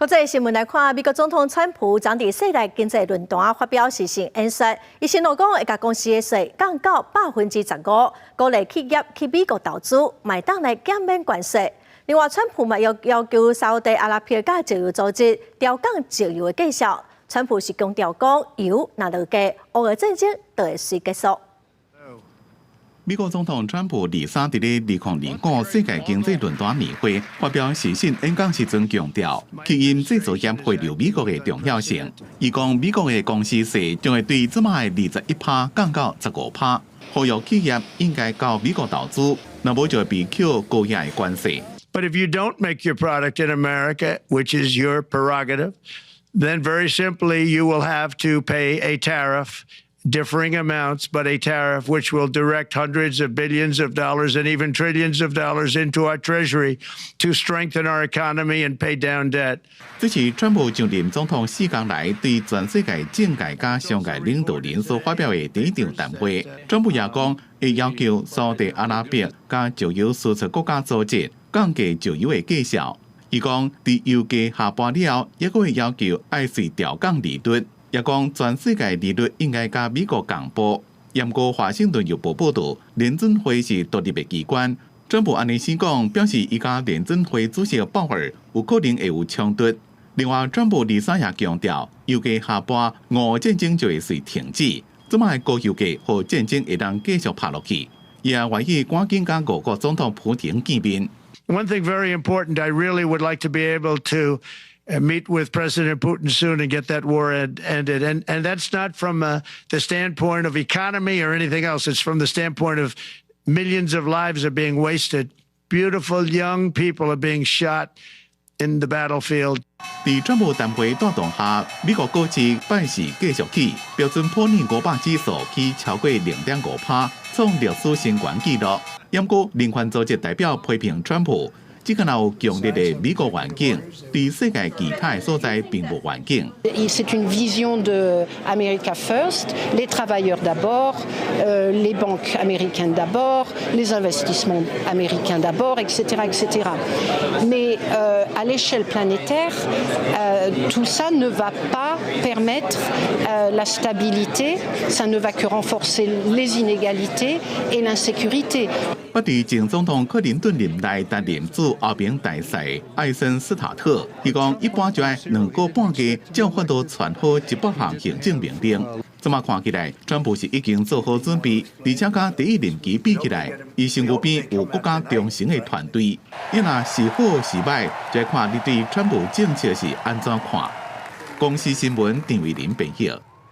国际新闻来看，美国总统川普将伫世界经济论坛发表施政演说，伊承诺讲会甲公司的税降到15%，鼓励企业去美国投资，卖当来减免关税。另外，川普嘛要求沙特阿拉伯甲石油组织调降石油的计数。川普是强调讲，油若落价，俄乌战争就会随结束。 美国总统川普23日咧2025世界经济论坛年会发表施政演讲时阵强调，企业制造业汇入美国的重要性。伊讲，美国的公司税将会对即卖的21%降到15%，呼吁企业应该到美国投资，若无就会被扣高额的关税。But if you don't make your product in America, which is your prerogative, then very simply you will have to pay a tariff. Differing amounts, but a tariff which will direct hundreds of billions of dollars and even trillions of dollars into our treasury to strengthen our economy and pay down debt. 这是川普上任总统4天来对全世界政界加商界领导人所发表的第一场谈话。川普也讲，会要求沙特阿拉伯加石油输出国家组织降低石油的计数。伊讲，伫油价下滑了后，也会要求爱税调降利率。 也讲全世界利率应该甲美国共步。不过华盛顿邮报报道，联准会是独立的机关。川普安尼先讲，表示伊甲联准会主席鲍尔有可能会有冲突。另外，川普23也强调，油价下滑，俄乌战争就会随停止。这卖高油价和战争会当继续拍落去。伊也愿意赶紧甲俄国总统普京见面。One thing very important, I really would like to be able to. Meet with President Putin soon and get that war ended. And that's not from the standpoint of economy or anything else. It's from the standpoint of millions of lives are being wasted. Beautiful young people are being shot in the battlefield. 在川普谈话带动下，美国股市拜四继续起，标准普尔500指数起超过0.5%，创历史新高纪录。不过，人权组织代表批评川普。 只敢有强烈的美国环境，对世界其他所在并无环境。C'est une vision de America First, les travailleurs d'abord, les banques américaines d'abord, les investissements américains d'abord, etc., etc. Mais à l'échelle planétaire, tout ça ne va pas permettre la stabilité, ça ne va que renforcer les inégalités et l'insécurité. 我伫前总统克林顿任内担任驻欧盟大使艾森斯塔特，伊讲一般就要2个半月才有法度传好100项行政命令。这么看起来，川普是已经做好准备，而且甲第一任期比起来，伊身边有国家忠诚的团队。伊若是好是歹，就要看你对川普政策是安怎看。公司新闻郑伟林编译。